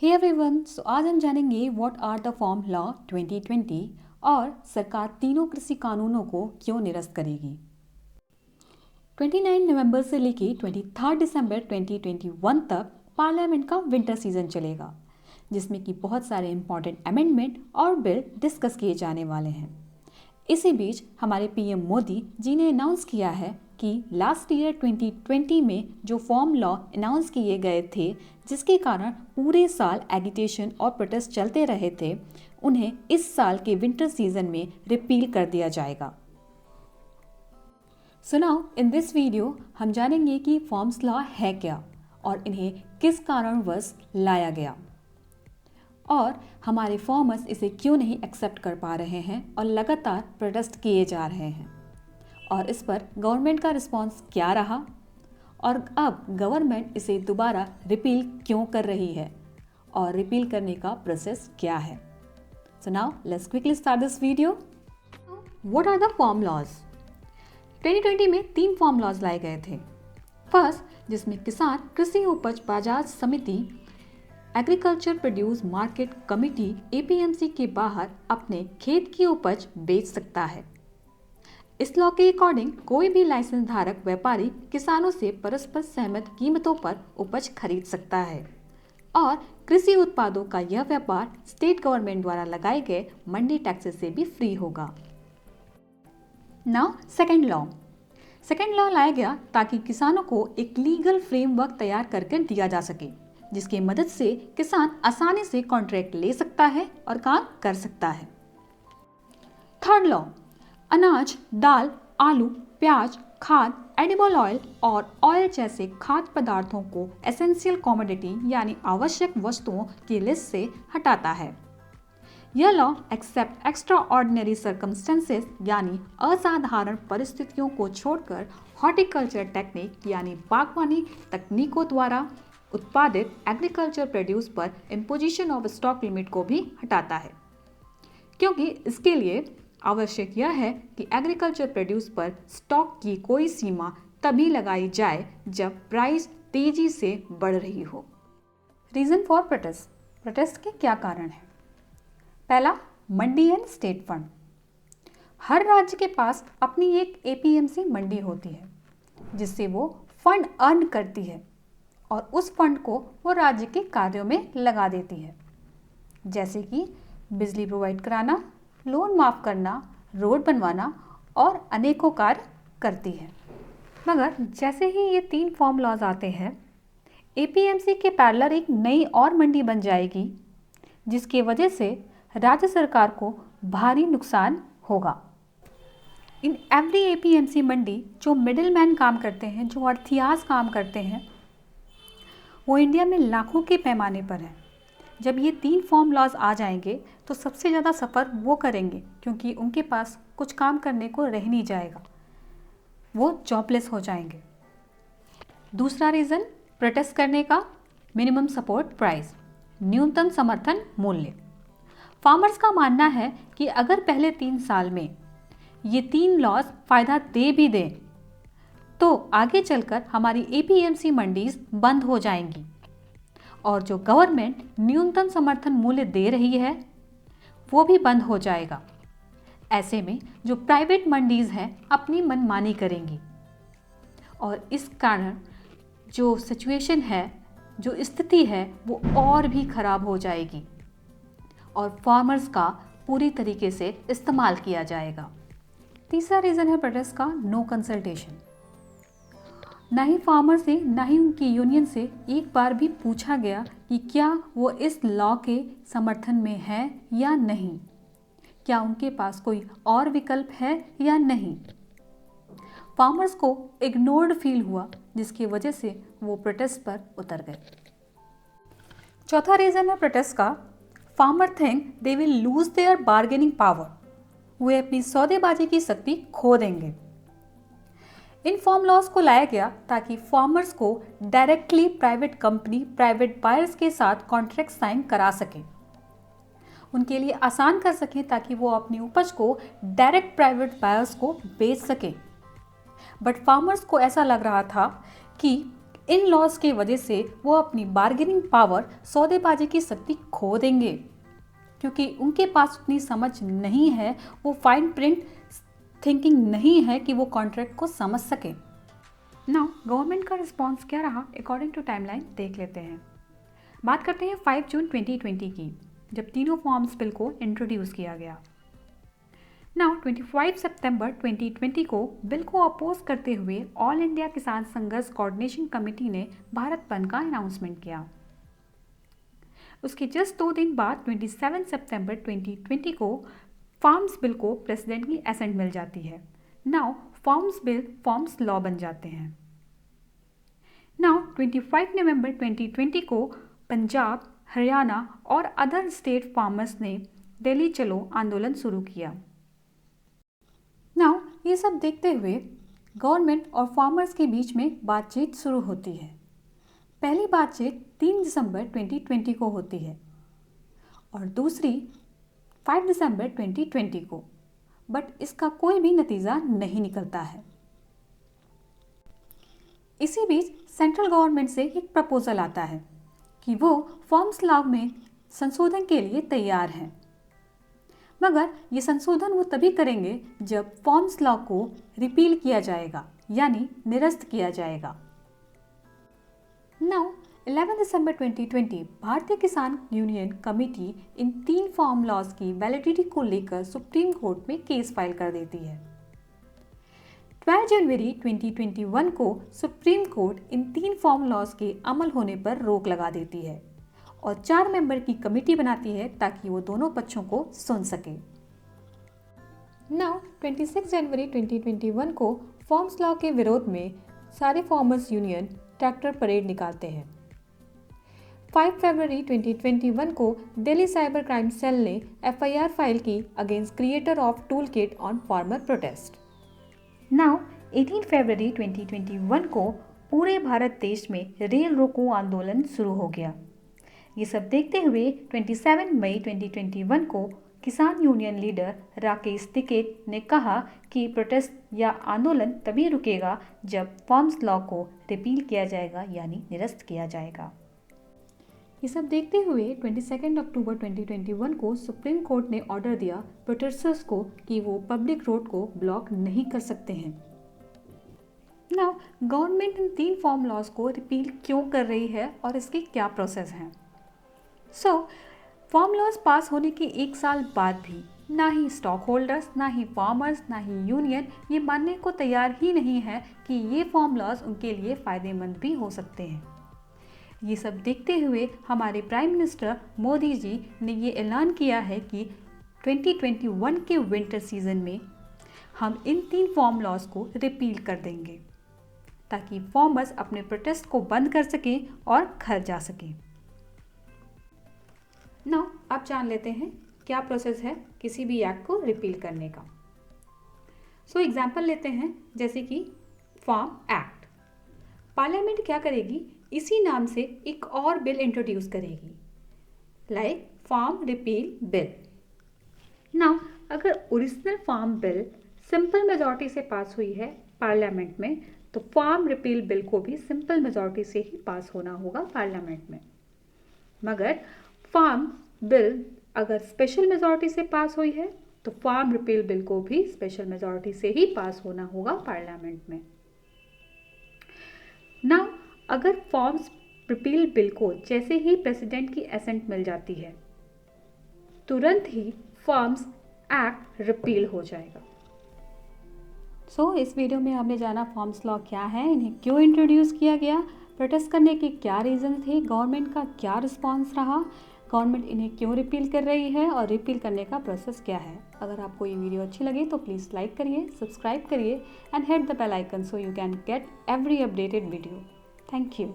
Hey everyone, सो आज हम जानेंगे what are the farm law 2020 और सरकार तीनों कृषि कानूनों को क्यों निरस्त करेगी। 29 नवंबर से लेकर 23 दिसंबर 2021 तक पार्लियामेंट का विंटर सीजन चलेगा, जिसमें कि बहुत सारे इंपॉर्टेंट अमेंडमेंट और बिल डिस्कस किए जाने वाले हैं। इसी बीच हमारे पीएम मोदी जी ने अनाउंस किया है कि लास्ट ईयर 2020 में जो फॉर्म लॉ अनाउंस किए गए थे, जिसके कारण पूरे साल एगिटेशन और प्रोटेस्ट चलते रहे थे, उन्हें इस साल के विंटर सीजन में रिपील कर दिया जाएगा। So now in this video हम जानेंगे कि फॉर्म्स लॉ है क्या और इन्हें किस कारणवश लाया गया और हमारे फार्मर्स इसे क्यों नहीं एक्सेप्ट कर पा रहे हैं और लगातार प्रोटेस्ट किए जा रहे हैं, और इस पर गवर्नमेंट का रिस्पांस क्या रहा और अब गवर्नमेंट इसे दोबारा रिपील क्यों कर रही है और रिपील करने का प्रोसेस क्या है। So now let's quickly start this video. What are the farm laws. 2020 में 3 फार्म लॉज लाए गए थे। फर्स्ट, जिसमें किसान कृषि उपज बाजार समिति agriculture produce market committee APMC के बाहर अपने खेत की उपज बेच सकता है। इस लॉ के अकॉर्डिंग कोई भी लाइसेंस धारक व्यापारी किसानों से परस्पर सहमत कीमतों पर उपज खरीद सकता है और कृषि उत्पादों का यह व्यापार स्टेट गवर्नमेंट द्वारा लगाए गए मंडी टैक्सेस से भी फ्री होगा। नाउ सेकेंड लॉ लाया गया ताकि किसानों को एक लीगल फ्रेमवर्क तैयार करके दिया जा सके, जिसकी मदद से किसान आसानी से कॉन्ट्रैक्ट ले सकता है और काम कर सकता है। थर्ड लॉ, अनाज, दाल, आलू, प्याज, खाद, एडिबल ऑयल और ऑयल जैसे खाद्य पदार्थों को एसेंशियल कमोडिटी यानी आवश्यक वस्तुओं की लिस्ट से हटाता है। यह law except extraordinary circumstances यानी असाधारण परिस्थितियों को छोड़कर हॉर्टिकल्चर टेक्निक यानी बागवानी तकनीकों द्वारा उत्पादित एग्रीकल्चर प्रोड्यूस पर इम्पोजिशन ऑफ स्टॉक लिमिट को भी हटाता है, क्योंकि इसके लिए आवश्यक यह है कि एग्रीकल्चर प्रोड्यूस पर स्टॉक की कोई सीमा तभी लगाई जाए जब प्राइस तेजी से बढ़ रही हो। रीजन फॉर प्रोटेस्ट के क्या कारण है। पहला, मंडी एंड स्टेट फंड। हर राज्य के पास अपनी एक एपीएमसी मंडी होती है, जिससे वो फंड अर्न करती है और उस फंड को वो राज्य के कार्यों में लगा देती है, जैसे कि बिजली प्रोवाइड कराना, लोन माफ़ करना, रोड बनवाना और अनेकों कार्य करती है। मगर जैसे ही ये 3 फार्म लॉज आते हैं, एपीएमसी के पैरेलल एक नई और मंडी बन जाएगी, जिसकी वजह से राज्य सरकार को भारी नुकसान होगा। इन एवरी एपीएमसी मंडी जो मिडिल मैन काम करते हैं, जो अर्थियाज काम करते हैं, वो इंडिया में लाखों के पैमाने पर है। जब ये 3 फार्म लॉज आ जाएंगे तो सबसे ज़्यादा सफ़र वो करेंगे, क्योंकि उनके पास कुछ काम करने को रह नहीं जाएगा, वो जॉबलेस हो जाएंगे। दूसरा रीज़न प्रोटेस्ट करने का, मिनिमम सपोर्ट प्राइस, न्यूनतम समर्थन मूल्य। फार्मर्स का मानना है कि अगर पहले 3 साल में ये 3 लॉज फ़ायदा दे भी दें तो आगे चलकर हमारी एपीएमसी मंडीज बंद हो जाएंगी और जो गवर्नमेंट न्यूनतम समर्थन मूल्य दे रही है वो भी बंद हो जाएगा। ऐसे में जो प्राइवेट मंडीज हैं अपनी मनमानी करेंगी और इस कारण जो सिचुएशन है, जो स्थिति है, वो और भी खराब हो जाएगी और फार्मर्स का पूरी तरीके से इस्तेमाल किया जाएगा। तीसरा रीज़न है प्रोटेस्ट का, नो कंसल्टेशन। ना ही फार्मर से ना ही उनकी यूनियन से एक बार भी पूछा गया कि क्या वो इस लॉ के समर्थन में है या नहीं, क्या उनके पास कोई और विकल्प है या नहीं। फार्मर्स को इग्नोर्ड फील हुआ, जिसकी वजह से वो प्रोटेस्ट पर उतर गए। चौथा रीज़न है प्रोटेस्ट का, farmer think they will lose their bargaining power. वे अपनी सौदेबाजी की शक्ति खो देंगे। इन फार्म लॉज को लाया गया ताकि फार्मर्स को directly private company, private buyers के साथ कॉन्ट्रैक्ट साइन करा सकें, उनके लिए आसान कर सकें ताकि वो अपनी उपज को डायरेक्ट प्राइवेट बायर्स को बेच सकें। बट फार्मर्स को ऐसा लग रहा था कि इन लॉज के वजह से वो अपनी बार्गेनिंग पावर, सौदेबाजी की शक्ति खो देंगे, क्योंकि उनके पास उतनी समझ नहीं है, वो फाइन प्रिंट थिंकिंग नहीं है कि वो कॉन्ट्रैक्ट को समझ सके। नाउ गवर्नमेंट का रिस्पॉन्स क्या रहा अकॉर्डिंग टू टाइमलाइन देख लेते हैं। बात करते हैं 5 जून 2020 की, जब तीनों फॉर्म्स बिल को इंट्रोड्यूस किया गया। नाउ 25 सितंबर 2020 को बिल को अपोज करते हुए ऑल इंडिया किसान संघर्ष कोऑर्डिनेशन कमेटी ने भारत बंद का अनाउंसमेंट किया। उसके जस्ट 2 दिन बाद 27 सितंबर 2020 को फार्म्स बिल को प्रेसिडेंट की एसेंट मिल जाती है। Now farms bill forms law बन जाते हैं। नाउ 25 नवंबर 2020 को पंजाब, हरियाणा और अदर स्टेट फार्मर्स ने दिल्ली चलो आंदोलन शुरू किया। नाउ ये सब देखते हुए गवर्नमेंट और फार्मर्स के बीच में बातचीत शुरू होती है। पहली बातचीत 3 दिसंबर 2020 को होती है और दूसरी 5 दिसंबर 2020 को, बट इसका कोई भी नतीजा नहीं निकलता है। इसी बीच सेंट्रल गवर्नमेंट से एक प्रपोजल आता है कि वो फार्म्स लॉ में संशोधन के लिए तैयार हैं, मगर ये संशोधन वो तभी करेंगे जब फार्म्स लॉ को रिपील किया जाएगा, यानी निरस्त किया जाएगा। नाउ 11 दिसंबर 2020 भारतीय किसान यूनियन कमेटी इन 3 फार्म लॉज की वैलिडिटी को लेकर सुप्रीम कोर्ट में केस फाइल कर देती है। 12 जनवरी 2021 को सुप्रीम कोर्ट इन 3 फार्म लॉज के अमल होने पर रोक लगा देती है और 4 मेंबर की कमेटी बनाती है ताकि वो दोनों पक्षों को सुन सके। नाउ 26 जनवरी 2021 को फार्म्स लॉ के विरोध में सारे फार्मर्स यूनियन ट्रैक्टर परेड निकालते हैं। 5 फरवरी 2021 को दिल्ली साइबर क्राइम सेल ने FIR फाइल की against creator of tool kit on farmer protest. Now 18 फरवरी 2021 को पूरे भारत देश में रेल रोको आंदोलन शुरू हो गया। ये सब देखते हुए 27 मई 2021 को किसान यूनियन लीडर राकेश टिकैत ने कहा कि प्रोटेस्ट या आंदोलन तभी रुकेगा जब फार्म्स लॉ को रिपील किया जाएगा, यानी निरस्त किया जाएगा। ये सब देखते हुए 22 अक्टूबर 2021 को सुप्रीम कोर्ट ने ऑर्डर दिया प्रोटेस्टर्स को कि वो पब्लिक रोड को ब्लॉक नहीं कर सकते हैं। नाउ गवर्नमेंट इन 3 फार्म लॉज को रिपील क्यों कर रही है और इसके क्या प्रोसेस हैं? फार्म लॉज पास होने के 1 साल बाद भी ना ही स्टॉक होल्डर्स, ना ही फार्मर्स, ना ही यूनियन ये मानने को तैयार ही नहीं है कि ये फार्म लॉज उनके लिए फ़ायदेमंद भी हो सकते हैं। ये सब देखते हुए हमारे प्राइम मिनिस्टर मोदी जी ने ये ऐलान किया है कि 2021 के विंटर सीजन में हम इन 3 फार्म लॉज को रिपील कर देंगे ताकि फार्मर्स अपने प्रोटेस्ट को बंद कर सकें और घर जा सकें। नाउ आप जान लेते हैं क्या प्रोसेस है किसी भी एक्ट को रिपील करने का। एग्जाम्पल लेते हैं, जैसे कि फार्म एक्ट। पार्लियामेंट क्या करेगी, इसी नाम से एक और बिल इंट्रोड्यूस करेगी, like farm repeal bill. Now अगर original farm bill simple majority से पास हुई है पार्लियामेंट में, तो फार्म रिपील बिल को भी सिंपल मेजॉरिटी से ही पास होना होगा पार्लियामेंट में। मगर फार्म बिल अगर स्पेशल मेजॉरिटी से पास हुई है तो फार्म रिपील बिल को भी स्पेशल मेजॉरिटी से ही पास होना होगा पार्लियामेंट में। नाउ अगर फार्म्स रिपील बिल को जैसे ही प्रेसिडेंट की एसेंट मिल जाती है, तुरंत ही फार्म्स एक्ट रिपील हो जाएगा। इस वीडियो में हमने जाना फार्म्स लॉ क्या है, इन्हें क्यों इंट्रोड्यूस किया गया, प्रोटेस्ट करने के क्या रीज़न थे, गवर्नमेंट का क्या रिस्पॉन्स रहा, गवर्नमेंट इन्हें क्यों रिपील कर रही है और रिपील करने का प्रोसेस क्या है। अगर आपको ये वीडियो अच्छी लगे तो प्लीज़ लाइक करिए, सब्सक्राइब करिए and hit the bell icon so you can get every updated video. Thank you.